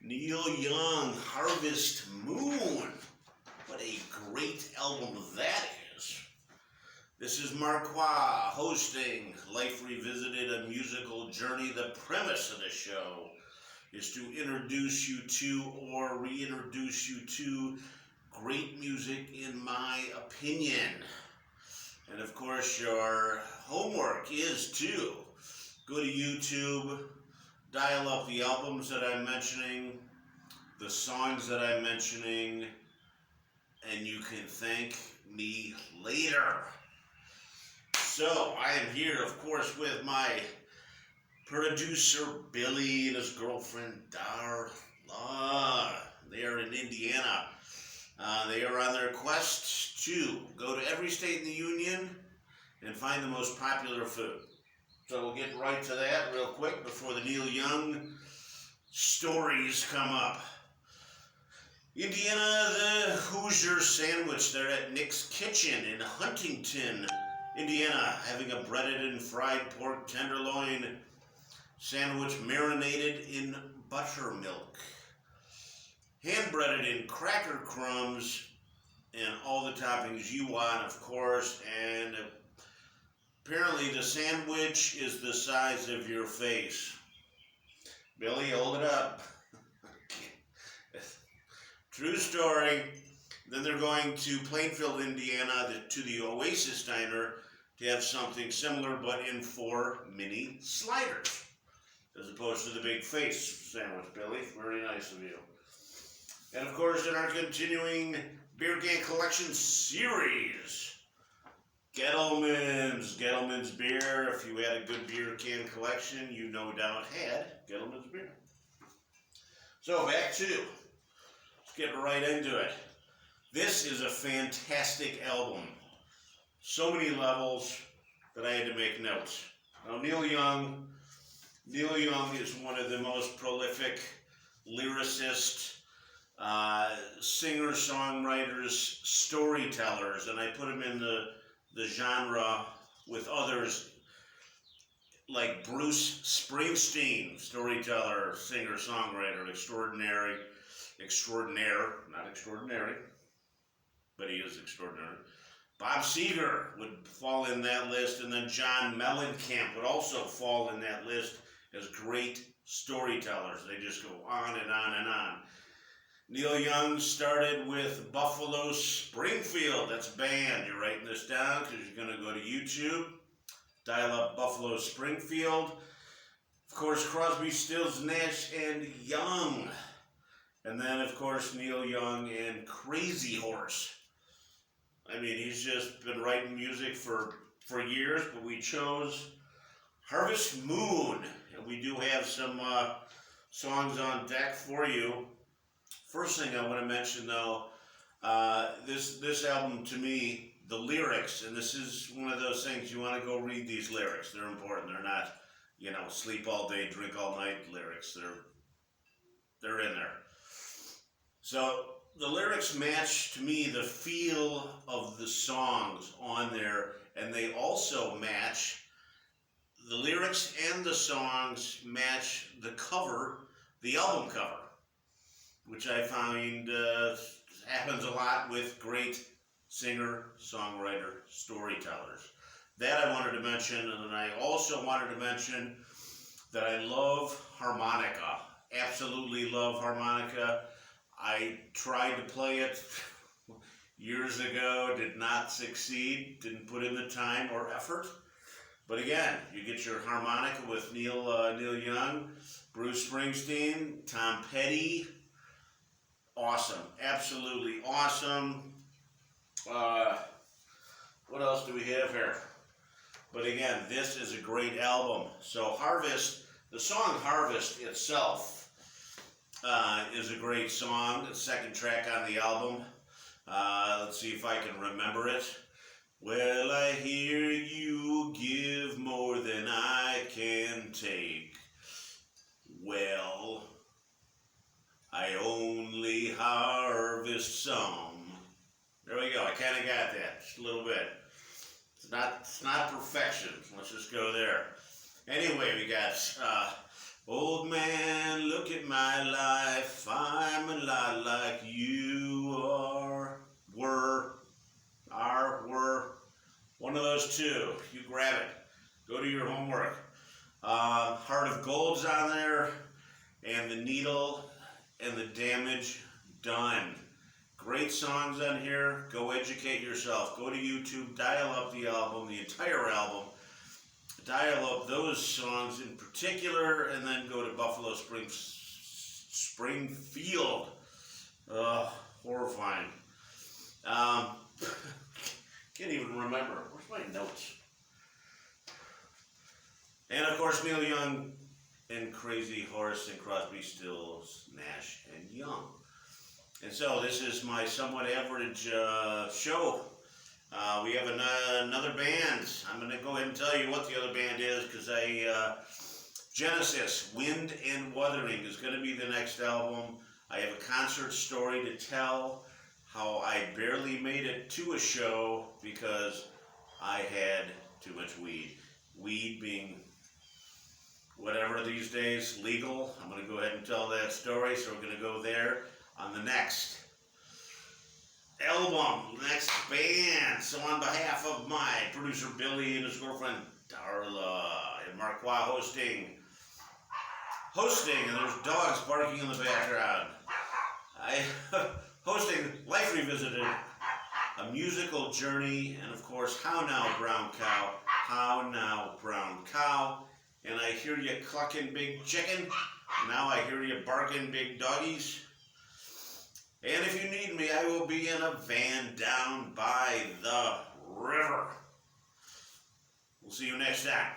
Neil Young, Harvest Moon. What a great album that is. This is Marqua hosting Life Revisited, a musical journey. The premise of the show is to introduce you to or reintroduce you to great music in my opinion. And of course, your homework is to go to YouTube, dial up the albums that I'm mentioning, the songs that I'm mentioning, and you can thank me later. So, I am here, of course, with my producer, Billy, and his girlfriend, Darla. They are in Indiana. They are on their quest to go to every state in the union and find the most popular food. So we'll get right to that real quick before the Neil Young stories come up. Indiana, the Hoosier sandwich. They're at Nick's Kitchen in Huntington, Indiana, having a breaded and fried pork tenderloin sandwich marinated in buttermilk, hand-breaded in cracker crumbs, and all the toppings you want, of course, and apparently the sandwich is the size of your face. Billy, hold it up. True story. Then they're going to Plainfield, Indiana, to the Oasis Diner to have something similar, but in 4 mini sliders, as opposed to the big face sandwich, Billy. Very nice of you. And of course, in our continuing Beer Can Collection series, Gettleman's beer. If you had a good beer can collection, you no doubt had Gettleman's beer. So back to, let's get right into it. This is a fantastic album. So many levels that I had to make notes. Now Neil Young is one of the most prolific lyricists, singer-songwriters, storytellers, and I put him in the genre with others like Bruce Springsteen, storyteller, singer-songwriter, extraordinaire, not extraordinary, but he is extraordinary. Bob Seger would fall in that list, and then John Mellencamp would also fall in that list as great storytellers. They just go on and on and on. Neil Young started with Buffalo Springfield. That's a band. You're writing this down because you're going to go to YouTube. Dial up Buffalo Springfield. Of course, Crosby, Stills, Nash, and Young. And then, of course, Neil Young and Crazy Horse. I mean, he's just been writing music for years, but we chose Harvest Moon. And we do have some songs on deck for you. First thing I want to mention, though, this album, to me, the lyrics, and this is one of those things you want to go read these lyrics. They're important. They're not, sleep all day, drink all night lyrics. They're in there. So the lyrics match, to me, the feel of the songs on there, and they also match, the lyrics and the songs match the cover, the album cover, which I find happens a lot with great singer, songwriter, storytellers. That I wanted to mention, and then I also wanted to mention that I love harmonica. Absolutely love harmonica. I tried to play it years ago, did not succeed, didn't put in the time or effort. But again, you get your harmonica with Neil Young, Bruce Springsteen, Tom Petty. Awesome, absolutely awesome. What else do we have here? But again, this is a great album. So Harvest, the song Harvest itself is a great song. The second track on the album. Let's see if I can remember it. Well, I hear you give more than I can take. Well, I only harvest some. There we go. I kind of got that. Just a little bit. It's not perfection. Let's just go there. Anyway, we got Old Man, Look at My Life. a lot like you were. One of those two. You grab it. Go to your homework. Heart of Gold's on there, and The Needle and the Damage Done. Great songs on here. Go educate yourself. Go to YouTube, dial up the album, the entire album. Dial up those songs in particular, and then go to Buffalo Springfield. Horrifying. Can't even remember. Where's my notes? And of course, Neil Young and Crazy Horse and Crosby, Stills, Nash and Young. And so this is my somewhat average show. We have another band. I'm going to go ahead and tell you what the other band is, because Genesis, Wind and Wuthering is going to be the next album. I have a concert story to tell, how I barely made it to a show because I had too much weed. Weed being whatever these days, legal. I'm going to go ahead and tell that story, so we're going to go there on the next album, next band. So on behalf of my producer Billy and his girlfriend Darla and Marqua hosting, and there's dogs barking in the background. Hosting Life Revisited, a musical journey, and of course, How Now Brown Cow, How Now Brown Cow, and I hear you clucking big chicken, now I hear you barking big doggies. And if you need me, I will be in a van down by the river. We'll see you next time.